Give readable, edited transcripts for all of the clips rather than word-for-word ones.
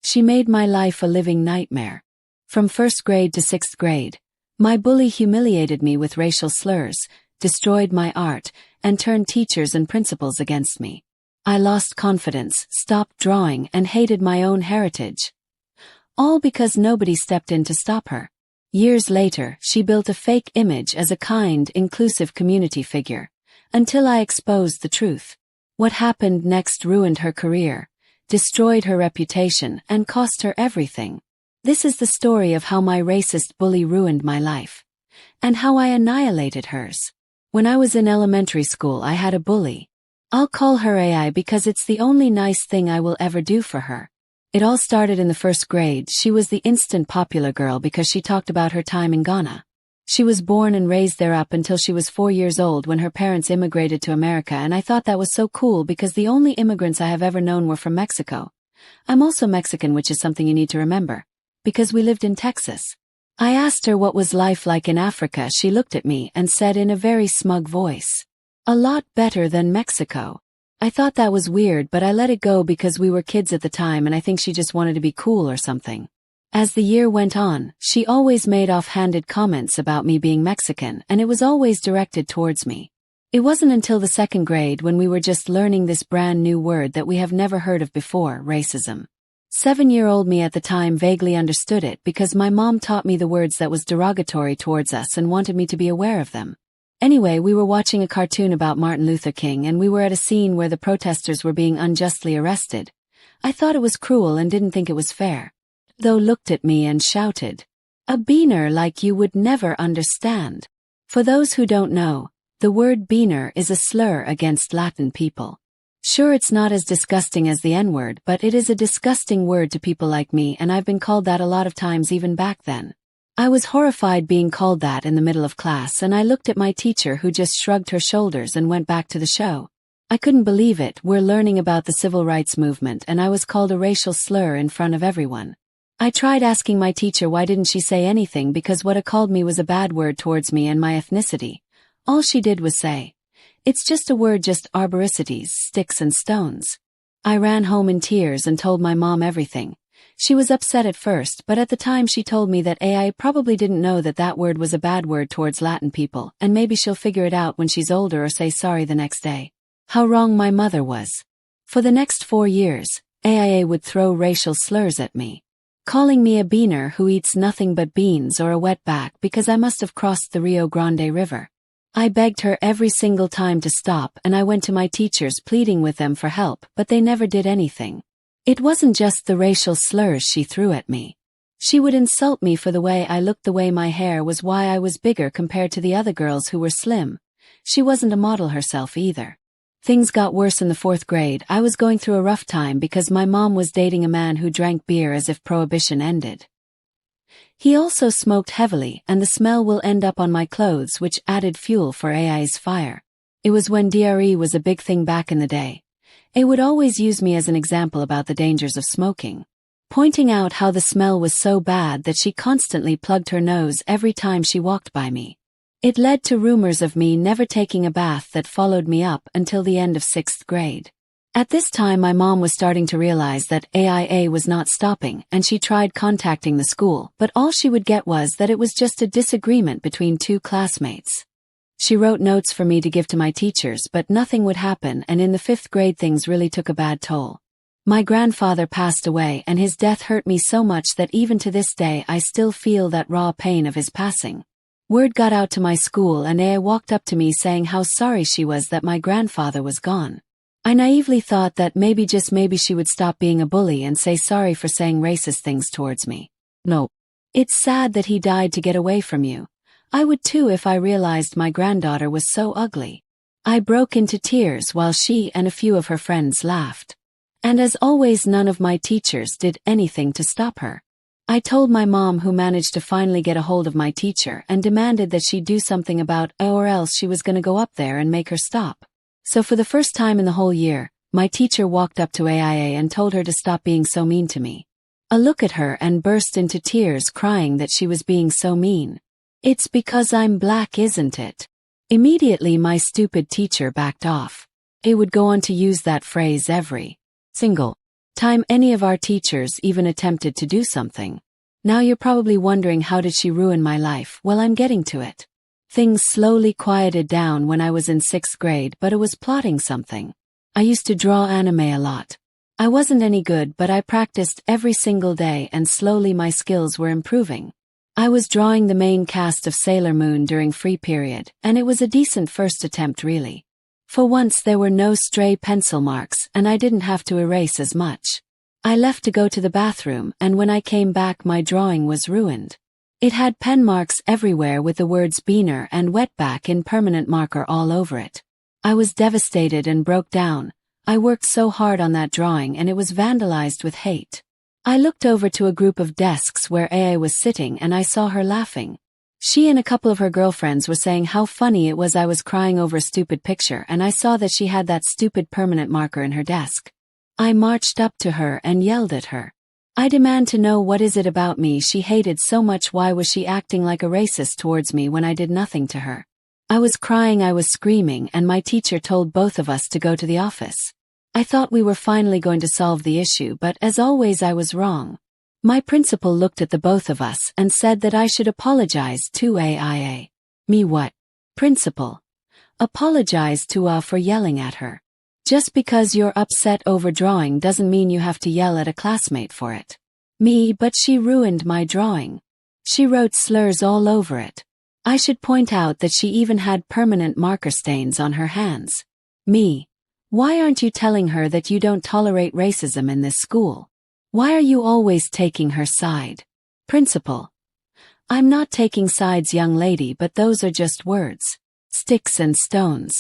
She made my life a living nightmare. From first grade to sixth grade, my bully humiliated me with racial slurs, destroyed my art, and turned teachers and principals against me. I lost confidence, stopped drawing, and hated my own heritage. All because nobody stepped in to stop her. Years later, she built a fake image as a kind, inclusive community figure, until I exposed the truth. What happened next ruined her career, destroyed her reputation, and cost her everything. This is the story of how my racist bully ruined my life, and how I annihilated hers. When I was in elementary school, I had a bully. I'll call her AI because it's the only nice thing I will ever do for her. It all started in the first grade. She was the instant popular girl because she talked about her time in Ghana. She was born and raised there up until she was 4 years old when her parents immigrated to America, and I thought that was so cool because the only immigrants I have ever known were from Mexico. I'm also Mexican, which is something you need to remember, because we lived in Texas. I asked her what was life like in Africa. She looked at me and said in a very smug voice, "A lot better than Mexico." I thought that was weird, but I let it go because we were kids at the time and I think she just wanted to be cool or something. As the year went on, she always made offhanded comments about me being Mexican, and it was always directed towards me. It wasn't until the second grade, when we were just learning this brand new word that we have never heard of before, racism. 7-year-old me at the time vaguely understood it because my mom taught me the words that was derogatory towards us and wanted me to be aware of them. Anyway, we were watching a cartoon about Martin Luther King and we were at a scene where the protesters were being unjustly arrested. I thought it was cruel and didn't think it was fair. Though looked at me and shouted, "A beaner like you would never understand." For those who don't know, the word beaner is a slur against Latin people. Sure, it's not as disgusting as the N-word, but it is a disgusting word to people like me, and I've been called that a lot of times even back then. I was horrified being called that in the middle of class, and I looked at my teacher who just shrugged her shoulders and went back to the show. I couldn't believe it. We're learning about the civil rights movement and I was called a racial slur in front of everyone. I tried asking my teacher why didn't she say anything because what it called me was a bad word towards me and my ethnicity. All she did was say, "It's just a word, just arboricities, sticks and stones." I ran home in tears and told my mom everything. She was upset at first, but at the time she told me that I probably didn't know that that word was a bad word towards Latin people, and maybe she'll figure it out when she's older or say sorry the next day. How wrong my mother was. For the next 4 years, AIA would throw racial slurs at me, calling me a beaner who eats nothing but beans or a wetback because I must have crossed the Rio Grande River. I begged her every single time to stop, and I went to my teachers pleading with them for help, but they never did anything. It wasn't just the racial slurs she threw at me. She would insult me for the way I looked, the way my hair was, why I was bigger compared to the other girls who were slim. She wasn't a model herself either. Things got worse in the 4th grade. I was going through a rough time because my mom was dating a man who drank beer as if prohibition ended. He also smoked heavily, and the smell will end up on my clothes, which added fuel for AI's fire. It was when DRE was a big thing back in the day. A would always use me as an example about the dangers of smoking, pointing out how the smell was so bad that she constantly plugged her nose every time she walked by me. It led to rumors of me never taking a bath that followed me up until the end of 6th grade. At this time my mom was starting to realize that AIA was not stopping, and she tried contacting the school, but all she would get was that it was just a disagreement between 2 classmates. She wrote notes for me to give to my teachers, but nothing would happen, and in the 5th grade things really took a bad toll. My grandfather passed away, and his death hurt me so much that even to this day I still feel that raw pain of his passing. Word got out to my school, and Aya walked up to me saying how sorry she was that my grandfather was gone. I naively thought that maybe, just maybe, she would stop being a bully and say sorry for saying racist things towards me. No. It's sad that he died to get away from you. I would too if I realized my granddaughter was so ugly. I broke into tears while she and a few of her friends laughed. And as always, none of my teachers did anything to stop her. I told my mom, who managed to finally get a hold of my teacher, and demanded that she do something about it, or else she was going to go up there and make her stop. So for the first time in the whole year, my teacher walked up to AIA and told her to stop being so mean to me. I looked at her and burst into tears, crying that she was being so mean. "It's because I'm black, isn't it?" Immediately my stupid teacher backed off. It would go on to use that phrase every single time any of our teachers even attempted to do something. Now you're probably wondering, how did she ruin my life? Well, I'm getting to it. Things slowly quieted down when I was in 6th grade, but it was plotting something. I used to draw anime a lot. I wasn't any good, but I practiced every single day and slowly my skills were improving. I was drawing the main cast of Sailor Moon during free period, and it was a decent first attempt really. For once there were no stray pencil marks and I didn't have to erase as much. I left to go to the bathroom, and when I came back my drawing was ruined. It had pen marks everywhere with the words Beaner and Wetback in permanent marker all over it. I was devastated and broke down. I worked so hard on that drawing and it was vandalized with hate. I looked over to a group of desks where AA was sitting and I saw her laughing. She and a couple of her girlfriends were saying how funny it was I was crying over a stupid picture, and I saw that she had that stupid permanent marker in her desk. I marched up to her and yelled at her. I demand to know, what is it about me she hated so much? Why was she acting like a racist towards me when I did nothing to her? I was crying, I was screaming, and my teacher told both of us to go to the office. I thought we were finally going to solve the issue, but as always I was wrong. My principal looked at the both of us and said that I should apologize to AIA. Me what? Principal. Apologize to for yelling at her. Just because you're upset over drawing doesn't mean you have to yell at a classmate for it. Me, but she ruined my drawing. She wrote slurs all over it. I should point out that she even had permanent marker stains on her hands. Me. Why aren't you telling her that you don't tolerate racism in this school? Why are you always taking her side? Principal. I'm not taking sides, young lady, but those are just words. Sticks and stones.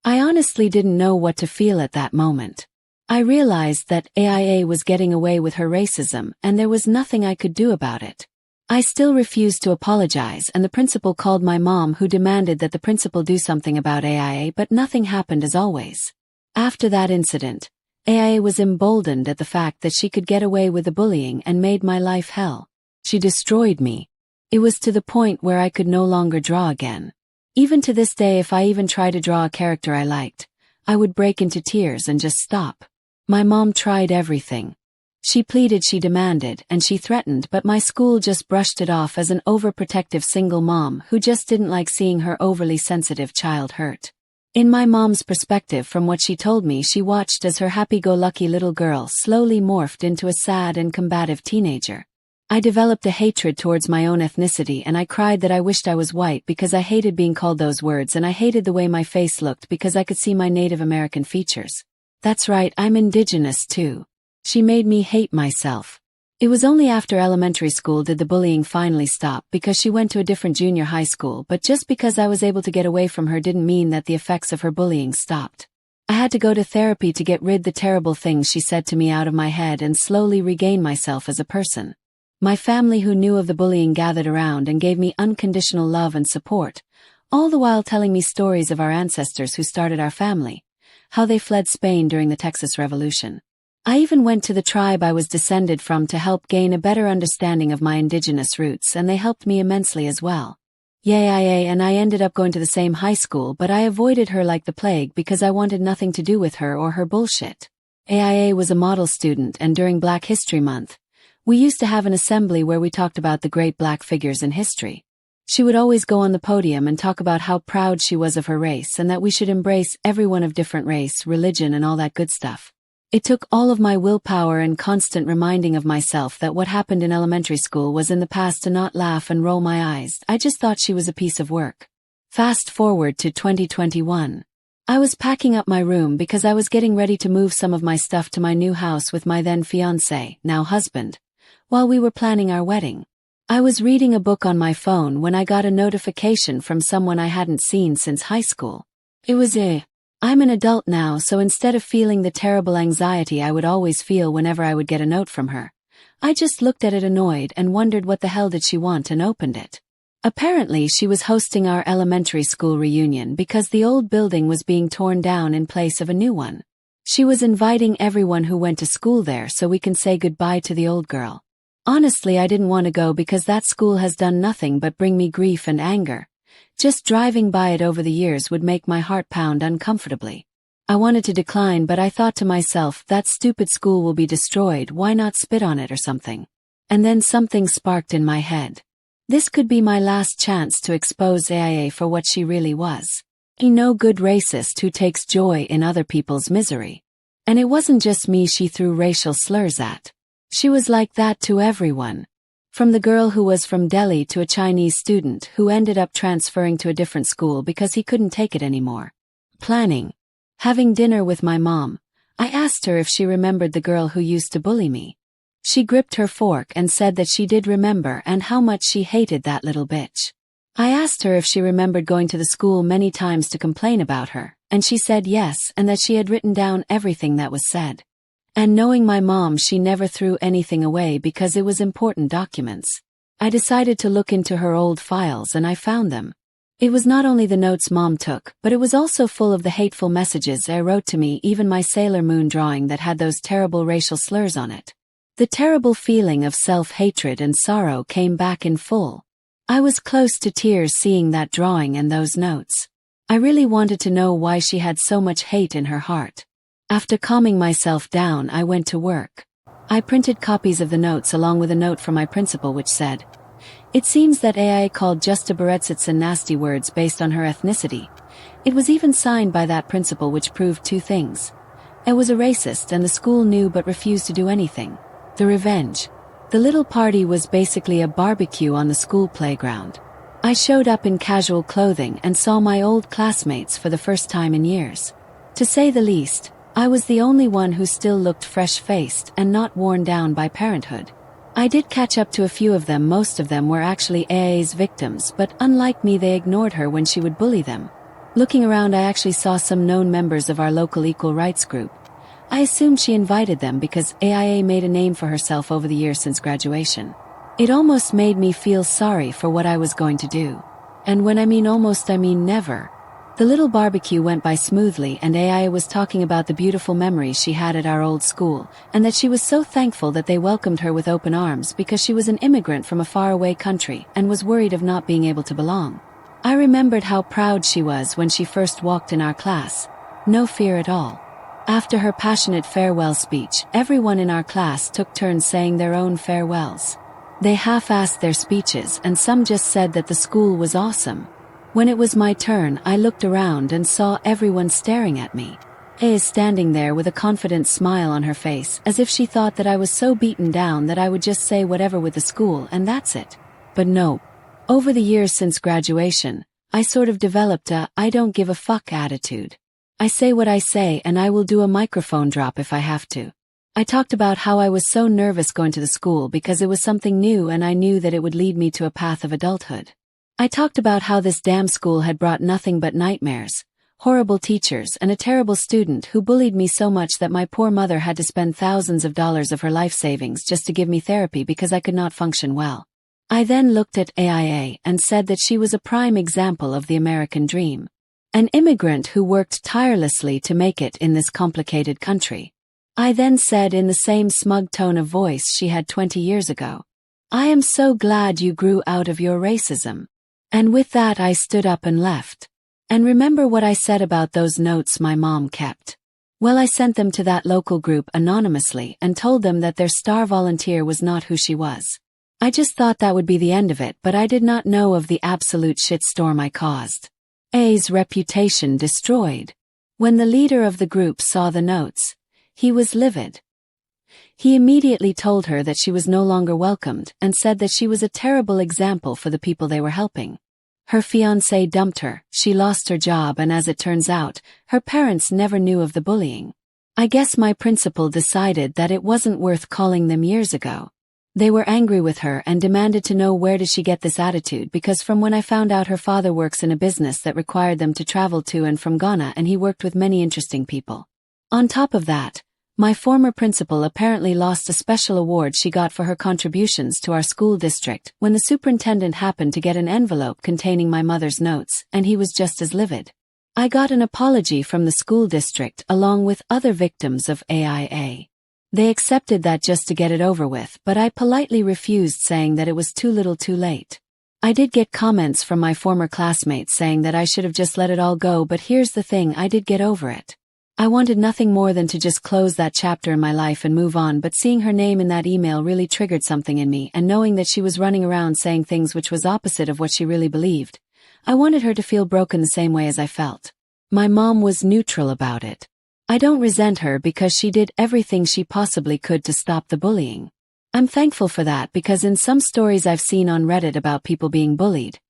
I honestly didn't know what to feel at that moment. I realized that AIA was getting away with her racism and there was nothing I could do about it. I still refused to apologize, and the principal called my mom, who demanded that the principal do something about AIA, but nothing happened as always. After that incident, AIA was emboldened at the fact that she could get away with the bullying and made my life hell. She destroyed me. It was to the point where I could no longer draw again. Even to this day, if I even try to draw a character I liked, I would break into tears and just stop. My mom tried everything. She pleaded, she demanded, and she threatened, but my school just brushed it off as an overprotective single mom who just didn't like seeing her overly sensitive child hurt. In my mom's perspective, from what she told me, she watched as her happy-go-lucky little girl slowly morphed into a sad and combative teenager. I developed a hatred towards my own ethnicity, and I cried that I wished I was white because I hated being called those words, and I hated the way my face looked because I could see my Native American features. That's right, I'm indigenous too. She made me hate myself. It was only after elementary school did the bullying finally stop, because she went to a different junior high school, but just because I was able to get away from her didn't mean that the effects of her bullying stopped. I had to go to therapy to get rid the terrible things she said to me out of my head and slowly regain myself as a person. My family, who knew of the bullying, gathered around and gave me unconditional love and support, all the while telling me stories of our ancestors who started our family, how they fled Spain during the Texas Revolution. I even went to the tribe I was descended from to help gain a better understanding of my indigenous roots, and they helped me immensely as well. Yay, and I ended up going to the same high school, but I avoided her like the plague because I wanted nothing to do with her or her bullshit. AIA was a model student, and during Black History Month, we used to have an assembly where we talked about the great black figures in history. She would always go on the podium and talk about how proud she was of her race and that we should embrace everyone of different race, religion, and all that good stuff. It took all of my willpower and constant reminding of myself that what happened in elementary school was in the past to not laugh and roll my eyes. I just thought she was a piece of work. Fast forward to 2021. I was packing up my room because I was getting ready to move some of my stuff to my new house with my then fiancé, now husband, while we were planning our wedding. I was reading a book on my phone when I got a notification from someone I hadn't seen since high school. It was I'm an adult now, so instead of feeling the terrible anxiety I would always feel whenever I would get a note from her, I just looked at it annoyed and wondered what the hell did she want, and opened it. Apparently she was hosting our elementary school reunion because the old building was being torn down in place of a new one. She was inviting everyone who went to school there so we can say goodbye to the old girl. Honestly, I didn't want to go because that school has done nothing but bring me grief and anger. Just driving by it over the years would make my heart pound uncomfortably. I wanted to decline, but I thought to myself, that stupid school will be destroyed, why not spit on it or something? And then something sparked in my head. This could be my last chance to expose AIA for what she really was. A no-good racist who takes joy in other people's misery. And it wasn't just me she threw racial slurs at. She was like that to everyone. From the girl who was from Delhi to a Chinese student who ended up transferring to a different school because he couldn't take it anymore. Planning. Having dinner with my mom, I asked her if she remembered the girl who used to bully me. She gripped her fork and said that she did remember and how much she hated that little bitch. I asked her if she remembered going to the school many times to complain about her, and she said yes, and that she had written down everything that was said. And knowing my mom, she never threw anything away because it was important documents. I decided to look into her old files and I found them. It was not only the notes Mom took, but it was also full of the hateful messages I wrote to me, even my Sailor Moon drawing that had those terrible racial slurs on it. The terrible feeling of self-hatred and sorrow came back in full. I was close to tears seeing that drawing and those notes. I really wanted to know why she had so much hate in her heart. After calming myself down, I went to work. I printed copies of the notes along with a note from my principal which said, "It seems that AI called Justa Beretsitsa nasty words based on her ethnicity." It was even signed by that principal, which proved two things. I was a racist and the school knew but refused to do anything. The revenge. The little party was basically a barbecue on the school playground. I showed up in casual clothing and saw my old classmates for the first time in years. To say the least, I was the only one who still looked fresh-faced and not worn down by parenthood. I did catch up to a few of them. Most of them were actually AA's victims, but unlike me, they ignored her when she would bully them. Looking around, I actually saw some known members of our local equal rights group. I assumed she invited them because AIA made a name for herself over the years since graduation. It almost made me feel sorry for what I was going to do. And when I mean almost, I mean never. The little barbecue went by smoothly and AIA was talking about the beautiful memories she had at our old school, and that she was so thankful that they welcomed her with open arms because she was an immigrant from a faraway country and was worried of not being able to belong. I remembered how proud she was when she first walked in our class. No fear at all. After her passionate farewell speech, everyone in our class took turns saying their own farewells. They half-assed their speeches and some just said that the school was awesome. When it was my turn, I looked around and saw everyone staring at me. A is standing there with a confident smile on her face, as if she thought that I was so beaten down that I would just say whatever with the school and that's it. But no. Over the years since graduation, I sort of developed a "I don't give a fuck" attitude. I say what I say and I will do a microphone drop if I have to. I talked about how I was so nervous going to the school because it was something new and I knew that it would lead me to a path of adulthood. I talked about how this damn school had brought nothing but nightmares, horrible teachers, and a terrible student who bullied me so much that my poor mother had to spend thousands of dollars of her life savings just to give me therapy because I could not function well. I then looked at AIA and said that she was a prime example of the American dream. An immigrant who worked tirelessly to make it in this complicated country. I then said in the same smug tone of voice she had 20 years ago, "I am so glad you grew out of your racism." And with that I stood up and left. And remember what I said about those notes my mom kept? Well, I sent them to that local group anonymously and told them that their star volunteer was not who she was. I just thought that would be the end of it, but I did not know of the absolute shitstorm I caused. A's reputation destroyed. When the leader of the group saw the notes, he was livid. He immediately told her that she was no longer welcomed and said that she was a terrible example for the people they were helping. Her fiancé dumped her, she lost her job, and as it turns out, her parents never knew of the bullying. I guess my principal decided that it wasn't worth calling them years ago. They were angry with her and demanded to know where did she get this attitude, because from when I found out her father works in a business that required them to travel to and from Ghana, and he worked with many interesting people. On top of that, my former principal apparently lost a special award she got for her contributions to our school district when the superintendent happened to get an envelope containing my mother's notes, and he was just as livid. I got an apology from the school district along with other victims of AIA. They accepted that just to get it over with, but I politely refused, saying that it was too little too late. I did get comments from my former classmates saying that I should have just let it all go, but here's the thing, I did get over it. I wanted nothing more than to just close that chapter in my life and move on, but seeing her name in that email really triggered something in me, and knowing that she was running around saying things which was opposite of what she really believed, I wanted her to feel broken the same way as I felt. My mom was neutral about it. I don't resent her because she did everything she possibly could to stop the bullying. I'm thankful for that because in some stories I've seen on Reddit about people being bullied,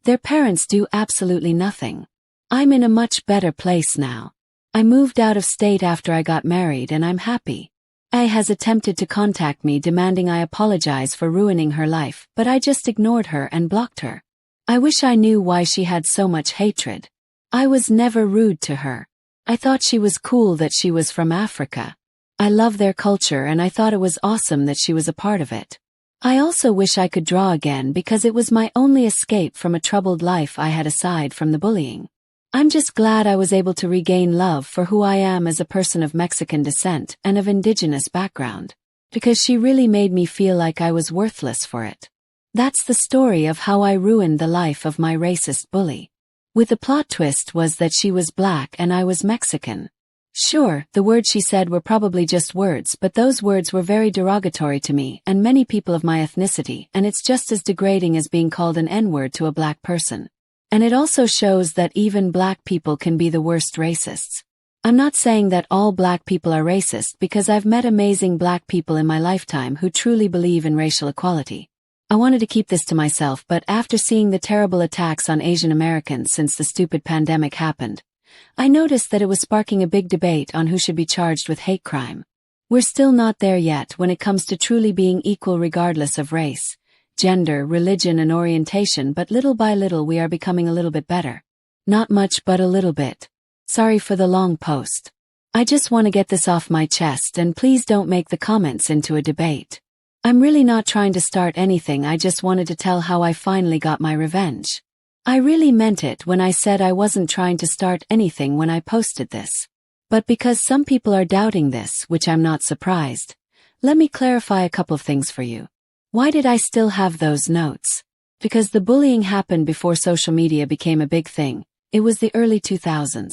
their parents do absolutely nothing. I'm in a much better place now. I moved out of state after I got married and I'm happy. A has attempted to contact me demanding I apologize for ruining her life, but I just ignored her and blocked her. I wish I knew why she had so much hatred. I was never rude to her. I thought she was cool that she was from Africa. I love their culture and I thought it was awesome that she was a part of it. I also wish I could draw again because it was my only escape from a troubled life I had aside from the bullying. I'm just glad I was able to regain love for who I am as a person of Mexican descent and of indigenous background, because she really made me feel like I was worthless for it. That's the story of how I ruined the life of my racist bully. With the plot twist was that she was black and I was Mexican. Sure, the words she said were probably just words, but those words were very derogatory to me and many people of my ethnicity, and it's just as degrading as being called an N-word to a black person. And it also shows that even black people can be the worst racists. I'm not saying that all black people are racist because I've met amazing black people in my lifetime who truly believe in racial equality. I wanted to keep this to myself, but after seeing the terrible attacks on Asian Americans since the stupid pandemic happened, I noticed that it was sparking a big debate on who should be charged with hate crime. We're still not there yet when it comes to truly being equal regardless of race, gender, religion and orientation, but little by little we are becoming a little bit better. Not much, but a little bit. Sorry for the long post. I just want to get this off my chest, and please don't make the comments into a debate. I'm really not trying to start anything, I just wanted to tell how I finally got my revenge. I really meant it when I said I wasn't trying to start anything when I posted this. But because some people are doubting this, which I'm not surprised, let me clarify a couple of things for you. Why did I still have those notes? Because the bullying happened before social media became a big thing. It was the early 2000s.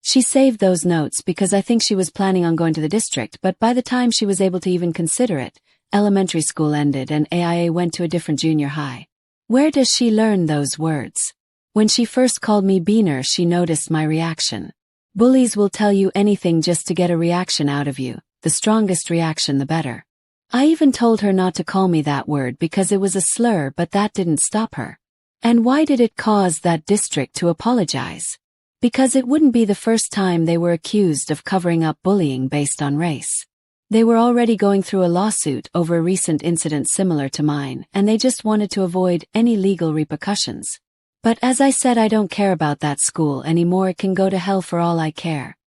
She saved those notes because I think she was planning on going to the district, but by the time she was able to even consider it, elementary school ended and AIA went to a different junior high. Where does she learn those words? When she first called me Beaner, she noticed my reaction. Bullies will tell you anything just to get a reaction out of you. The strongest reaction, the better. I even told her not to call me that word because it was a slur, but that didn't stop her. And why did it cause that district to apologize? Because it wouldn't be the first time they were accused of covering up bullying based on race. They were already going through a lawsuit over a recent incident similar to mine, and they just wanted to avoid any legal repercussions. But as I said, I don't care about that school anymore. It can go to hell for all I care.